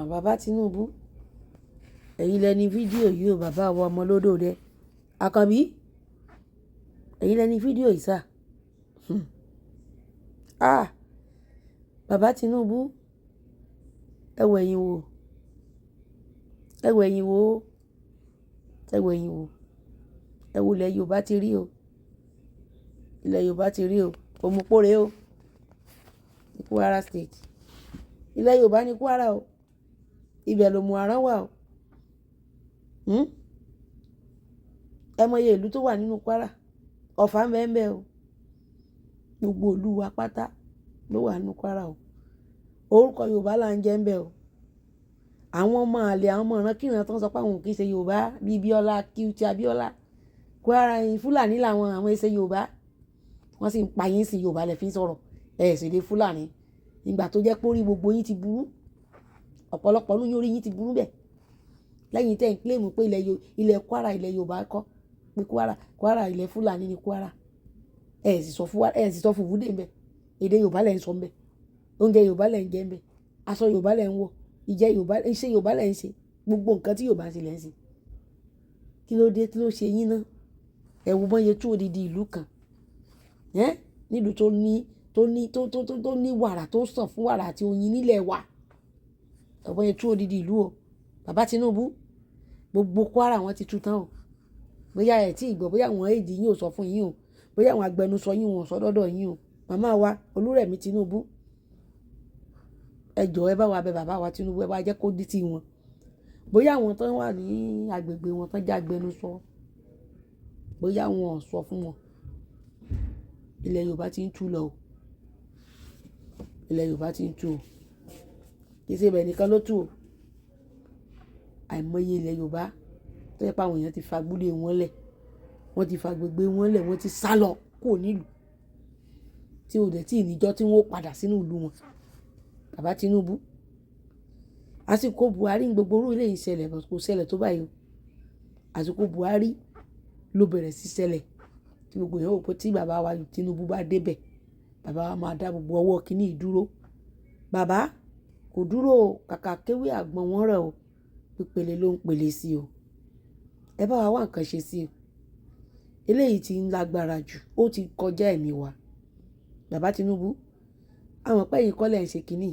Bàbá Tinubu ẹ̀yin lẹni fídíò yìí o bàbá wa ọmọ Olódòdẹ Àkànbí ẹ̀yin lẹni fídíò yìí sà. Bàbá Tinubu ẹ wò ẹ̀yin wò ẹ wò ẹ̀yin wò ẹ wò ẹ̀yin wò ẹ wò ilẹ̀ Yorùbá ti rí o ilẹ̀ Yorùbá ti rí o òmùpórè o ní Kwara State ilẹ̀ Yorùbá ní Kwara o ibẹ̀ lòmù àrán wà o ẹ mọye ìlú tó wà nínú Kwara Ọ̀fà ń bẹ ń bẹ o gbogbo ìlú wa pátá ló wà nínú Kwara o orúkọ Yorùbá là ń jẹ́ ń bẹ o àwọn ọmọ àlè àwọn ọmọ ìran kíran tó ń sọ pé àwọn kì í ṣe Yorùbá bíi Bíọ́lá Kíútì Abíọ́lá Kwara Fúlàní làwọn àwọn ẹsẹ Yorùbá wọ́n sì ń pa yín sí Yorùbá lẹ fi ń sọ̀rọ̀ ẹ̀ sì lè Fúlàní ìgbà tó jẹ́ pé orí gbogbo yín ti burú ọ̀pọ̀lọpọ̀ lóyún orí yín ti burú bẹ̀ lẹ́yìn tẹ́ ń kílèmù pé ilẹ̀ Kwara ilẹ̀ Yorùbá kọ́ pé Kwara ilẹ̀ Fúlàní ni Kwara ẹ̀ sì sọ fùfúdè ń bẹ̀ èdè Yorùbá lẹ̀ ń sọ ń bẹ̀ oúnjẹ Yorùbá lẹ̀ ń jẹ ń bẹ̀ aṣọ Yorùbá lẹ̀ ń wọ̀ ìjẹ Yorùbá iṣẹ́ Yorùbá lẹ̀ ń ṣe gbogbo nǹkan tí Yorùbá ń ṣe lẹ̀ ń ṣe kí ló dé kí ló ṣe yín náà ẹ wo mọ́ye tú odidi ìlú kan nílùú tó ní wàrà tó sàn fún wàrà àti oyin nílẹ̀ wa ọ̀bọ̀n yẹn tú odidi ìlú o bàbá Tinubu gbogbo Kwara wọn ti tú tán o bóyá ẹ̀ tí ì gbọ́ bóyá àwọn èdè yín ò sọ fún yín o bóyá àwọn agbẹnusọ yín wọn sọ dọ́dọ̀ yín o màmá wa Olúrẹ̀mí Tinubu ẹ jọ̀ọ́ ẹ bá wa bẹ bàbá wa Tinubu ẹ bá jẹ́ kó dí tí wọn bóyá àwọn tó wà ní agbègbè wọn tó jẹ́ agbẹnusọ bóyá wọn ò sọ fún wọn ilẹ̀ Yorùbá ti ń tú lọ o ilẹ̀ Yorùbá ti ń tú o kì í ṣe ibẹ̀ nìkan ló tú o àìmọye ilẹ̀ Yorùbá tó yẹ pé àwọn èèyàn ti fa gbúlé wọn lẹ̀ wọ́n ti fa gbègbè wọn lẹ̀ wọ́n ti sá lọ kúrò nílùú tí ò dẹ̀ tí ì níjọ́ tí wọ́n padà sínú ìlú wọn bàbá Tinubu àsìkò Buhari ní gbogbo orú ilé ìṣẹ̀lẹ̀ kò ṣẹlẹ̀ tó báyìí o àsìkò Buhari ló bẹ̀rẹ̀ sí ṣẹlẹ̀ tí gbogbo èèyàn wò pé tí bàbá wa Tinubu bá débẹ̀ bàbá wa máa dá gbogbo ọwọ́ kínní ìdúró bàbá kò dúró o kàkà kéwé àgbọn wọn rẹ̀ o pípele ló ń pele sí o ẹ bá wa wá nǹkan ṣe sí o eléyìí ti ń lágbára jù ó ti kọjá ẹ̀mí wa bàbá Tinubu àwọn pẹ́ yìí kọ́lẹ̀ ń ṣe kínní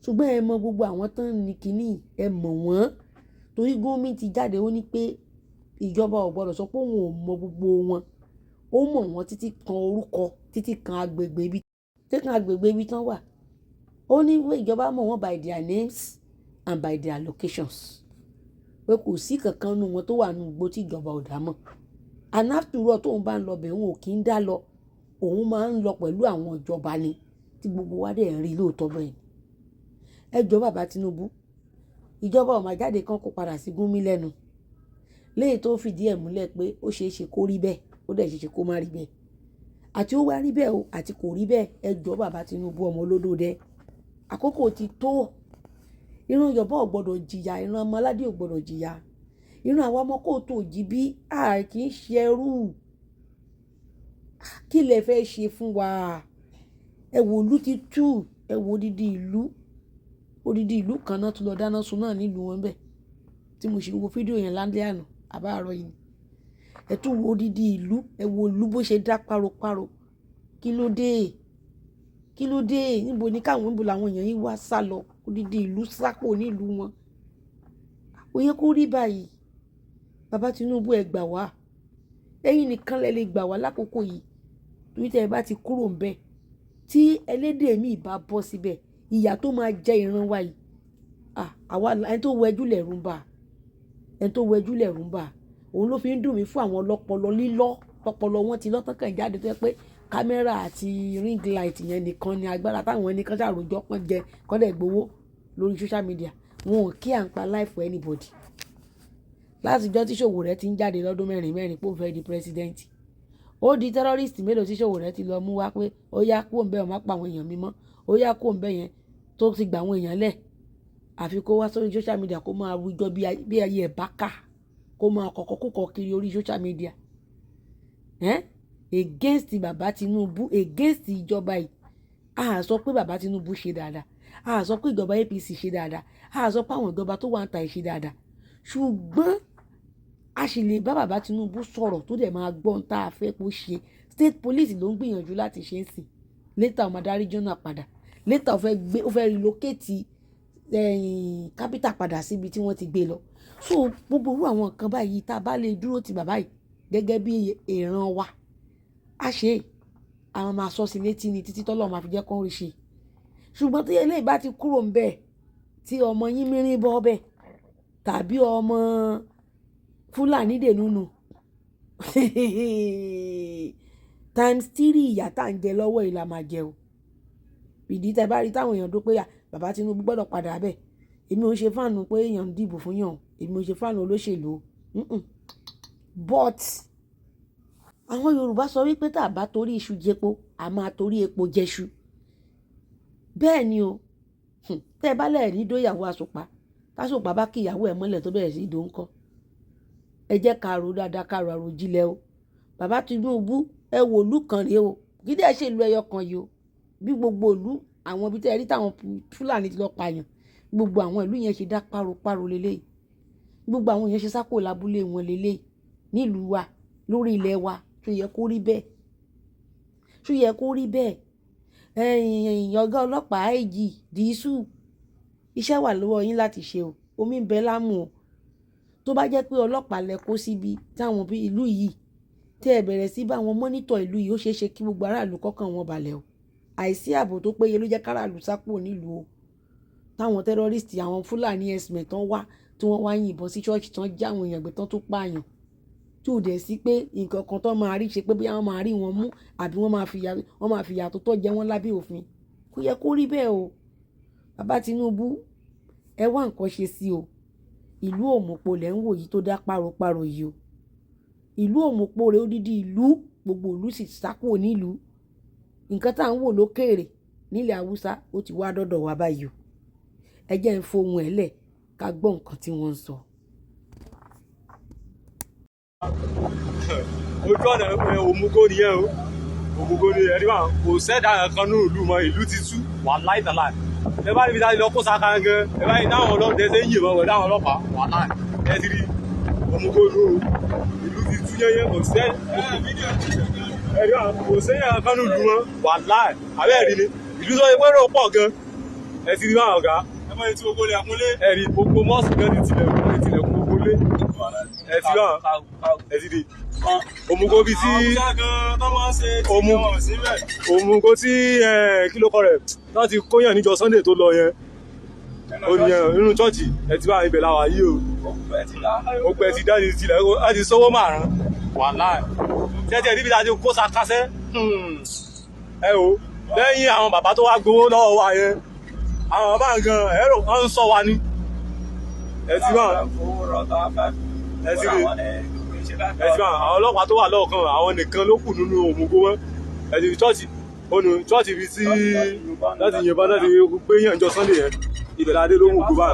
ṣùgbọ́n ẹ mọ gbogbo àwọn tán ní kínní ẹ mọ̀ wọ́n torí gómìn ti jáde ó ní pé ìjọba ò gbọ́dọ̀ sọ pé òun ò mọ gbogbo wọn ó mọ̀ wọ́n títí kan orúkọ títí kan agbègbè ibi tán wà ó ní pé ìjọba mọ̀ wọ́n by their names and by their locations pé kò sí kankan nu wọn tó wà nù gbó tí ìjọba ò dá mọ̀ and after all tóun bá ń lọ bẹ̀ òun ò kí ń dá lọ òun máa ń lọ pẹ̀lú àwọn ìjọba ni tí gbogbo wa dẹ̀ ń rí lóòótọ́ bẹ́ẹ̀ ẹ jọ̀ọ́ bàbá Tinubu ìjọba ó máa jáde kan kó padà sí Gúnmi lẹ́nu léyìí tó fìdí ẹ̀ múlẹ̀ pé ó ṣeé ṣe kó rí bẹ́ẹ̀ ó dẹ̀ ṣeé ṣe kó má rí bẹ́ẹ̀ àti ó wá rí bẹ́ẹ̀ o àti kò rí bẹ́ẹ̀ ẹ jọ̀ọ́ bàbá Tinubu ọmọ Olódòdẹ àkókò ti tó ìran Yorùbá ò gbọ́dọ̀ jìyà ìran ọmọ aládé ò gbọ́dọ̀ jìyà ìran àwọn ọmọ kò tó jí bí kì í ṣe ẹrú kí lẹ fẹ́ ṣe fún wa ẹ wò ìlú ti tú ẹ wò odidi ìlú kan náà tún lọ dáná sun náà nílùú wọn bẹ́ẹ̀ tí mo ṣe wo fídíò yẹn lálẹ́ àná àbáàrọ̀ yìí ẹ tún wo odidi ìlú ẹ wo ìlú bó ṣe dá páropáro kí ló dé níbo làwọn èèyàn yìí wá sá lọ odidi ìlú sápò nílùú wọn ó yẹ kó rí báyìí bàbá Tinubu ẹ gbà wá ẹ̀yin nìkan lẹ lè gbà wá lákòókò yìí torí tẹ́ ẹ bá ti kúrò ń bẹ̀ tí ẹlẹ́dẹ̀ mi bá bọ́ síbẹ̀ ìyà tó máa jẹ ìran wa yìí àwa ẹni tó wẹjú lẹ̀rù ń bà òun ló fi ń dùn mí fún àwọn ọlọ́pọlọ lílọ́ ọpọlọ wọn ti lọ́tàn kan jáde tó yẹ pé kámẹ́rà àti ring light yẹn nìkan ni agbára táwọn ẹni kan ṣàròjọ pọ́n jẹ kọ́dẹ̀ gbowó lórí social media wọn ò kí à ń pa life for anybody látijọ́ tí Ṣòwòrẹ́ ti ń jáde lọ́dún mẹ́rin pé ó fẹ́ di president ó di terrorist mélòó tí Ṣòwòrẹ́ ti lọ mú wá pé ó yá kó ń bẹ́ ọ má pa àwọn èèyàn mímọ́ ó yá kó ń bẹ́ yẹn tó ti gba àwọn èèyàn lẹ̀ àfi kó wá sórí social media kó máa wíjọ bí ayé ẹ̀ bá kà kó máa kọ̀kọ́ kúkọ̀ kiri orí social media against bàbá Tinubu against ìjọba yìí a sọ pé bàbá Tinubu ṣe dáadáa a sọ pé ìjọba APC ṣe dáadáa a sọ pé àwọn ìjọba tó wà ń ta ìṣe dáadáa ṣùgbọ́n a sì lè bá bàbá Tinubu sọ̀rọ̀ tó dẹ̀ máa gbọ́n tá a fẹ́ kó ṣe state police ló ń gbìyànjú láti ṣe é sìn later ọmọ adarí jọ́nà padà later ó fẹ́ relocate capital padà síbi tí wọ́n ti gbé lọ so gbogbo irú àwọn nǹkan báyìí tá a bá lè dúró ti bàbá yìí gẹ́gẹ́ bí ìran wa a ṣe àwọn máa sọ sí létí ni títí tọ́lọ́ máa fi jẹ́ kó ń rí ṣe ṣùgbọ́n tí eléyìí bá ti kúrò ń bẹ̀ tí ọmọ yín mìíràn bọ́ bẹ̀ tàbí ọmọ Fúlàní dènúnú times 3 ìyà tá à ń jẹ lọ́wọ́ yìí la máa jẹ o ìdí tẹ bá rí táwọn èèyàn dún pé bàbá Tinubu gbọ́dọ̀ padà bẹ̀ èmi ò ṣe fáànù pé èèyàn ń dìbò fún yàn èmi ò ṣe fáànù olóṣèlú but àwọn Yorùbá sọ wípé tá a bá torí iṣu jẹpo a máa torí epo jẹṣu bẹ́ẹ̀ ni o tẹ́ ẹ bá lẹ́ẹ̀ ní dóyàwó àsùpá tásùpá bá kí ìyàwó ẹ̀ mọ́lẹ̀ tó bẹ̀rẹ̀ sí ìdó ńkọ́ ẹ jẹ́ ká ro dáadáa ká ro àròjinlẹ̀ o bàbá Tinubu ẹ wò ìlú kan rèé o gídé ẹ ṣe ìlú ẹyọ kan yìí o bí gbogbo ìlú àwọn ibi tẹ́ ẹ rí táwọn Fúlàní ti lọ pààyàn gbogbo àwọn ìlú yẹn ṣe dá páropáro lélẹ́yìí gbogbo àwọn yẹn ṣe sápò lábúlé wọn lélẹ́yìí nílùú wa lórí ilẹ̀ wa tó yẹ kó rí bẹ́ẹ̀ tó yẹ kó rí bẹ́ẹ̀ ọ̀gá ọlọ́pàá èjì dìísù iṣẹ́ wà lọ́wọ́ yín láti ṣe o omi ń bẹ lámù o tó bá jẹ́ pé ọlọ́pàá lẹ kó síbi táwọn bí ìlú yìí tẹ́ ẹ bẹ̀rẹ̀ sí bá wọn mọ́nítọ̀ ìlú yìí ó ṣeé ṣe kí gbogbo aráàlú kọ́kàn wọn balẹ̀ o àìsí ààbò tó péye ló jẹ́ káràlú sápò nílùú o táwọn tẹ́rọ́rìstì àwọn Fúlàní ẹ̀sìmẹ̀ tán wá tí wọ́n wá yìnbọn sí ṣọ́ọ̀ṣì tán já àwọn èèyàn gbé tán tó pààyàn tí ò dẹ̀ sí pé nǹkan kan tán máa rí ṣe pé bí wọ́n máa rí wọn mú àbí wọ́n máa fìyà tó tọ́ jẹ wọ́n lábẹ́ òfin kò yẹ kó rí bẹ́ẹ̀ o bàbá Tinubu ẹ wá nǹkan ṣe sí o ìlú òmùpó lẹ̀ ń wò yìí tó dá páropáro yìí o ìlú òmùpó rẹ̀ odidi ìlú gbogbo ìlú sì sákò nílùú nǹkan tá à ń wò lókèèrè nílẹ̀ Haúsá ó ti wá dọ́dọ̀ wá báyìí o ẹ jẹ́ ń fohùn ẹ̀ lẹ̀ ká gbọ́ nǹkan tí wọ́n ń sọ. ojú ọ̀nà òmùgó nìyẹn o òmùgó ni ẹni wà kò sẹ́dá kan ní ìlú mọ́ ìlú ti tú wà láìtàláì ẹ bá níbi tá a lọ kó saka gan ẹ bá yìí dáhùn ọlọ́dẹ ṣe ń yìnbọn wẹ̀ dáhùn ọlọ́pàá wà láì ẹ ti rí òmùgó ní o ìlú ti tú yẹn kò sẹ́ ẹni wà kò sẹ́yìn kan ní ìlú mọ́ wà láì abẹ́ rí ni ìlú tó yẹ pé ó pọ̀ gan ẹ ti rí báwọn ọ̀gá ẹ mọ̀ ní tí gbogbo lè kúnlé ẹ rí gbogbo mọ́ọ̀sì gan ti tilẹ̀kùn gbogbo lé ẹ ti báwọn ẹ ti rí òmùgọ̀ bíi tí òmùgọ̀ tí kí ló kọ rẹ̀ láti kóyàn níjọ Sunday tó lọ yẹn ó nìyẹn nínú chọ́ọ̀chì ẹ ti bá ibẹ̀ láwà yìí o ó pẹ́ ti dájú tilẹ̀ láti sọ́wọ́ márùn wà láì tẹ́tẹ́ níbi láti kó sakásẹ́ ẹ o lẹ́yìn àwọn bàbá tó wá gbowó lọ́wọ́ wa yẹn àwọn bàbá gan ẹ̀rọ wọn ń sọ wa ní ẹ ti bá ẹ ti rí ẹ̀sìn àwọn ọlọ́pàá tó wà lọ́ọ̀kan àwọn nìkan ló kù nínú òmùgọ̀ wọn ẹ̀sìn chọ́ọ̀chì bíi tí láti yìnbọn láti gbé yàn jọ Sunday yẹn ibẹ̀ ládé ló mùgọ̀ bá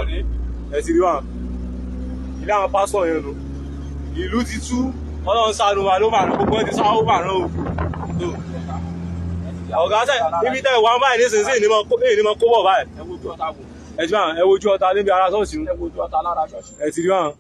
ẹ̀sìn rí wọn ilé àwọn pásọ̀ yẹn nù ìlú ti tú Ọlọ́run ṣàánú wa ló màrún gbogbo ẹ̀ ti sáwọ́ màrún o ọ̀gá sẹ́ ibi tẹ́ ìwà báyìí nísinsìnyí ní mọ kó bọ̀ báyìí ẹ wojú ọ̀tá níbi ara ṣọ́ọ̀ṣì ẹ ti rí wọn.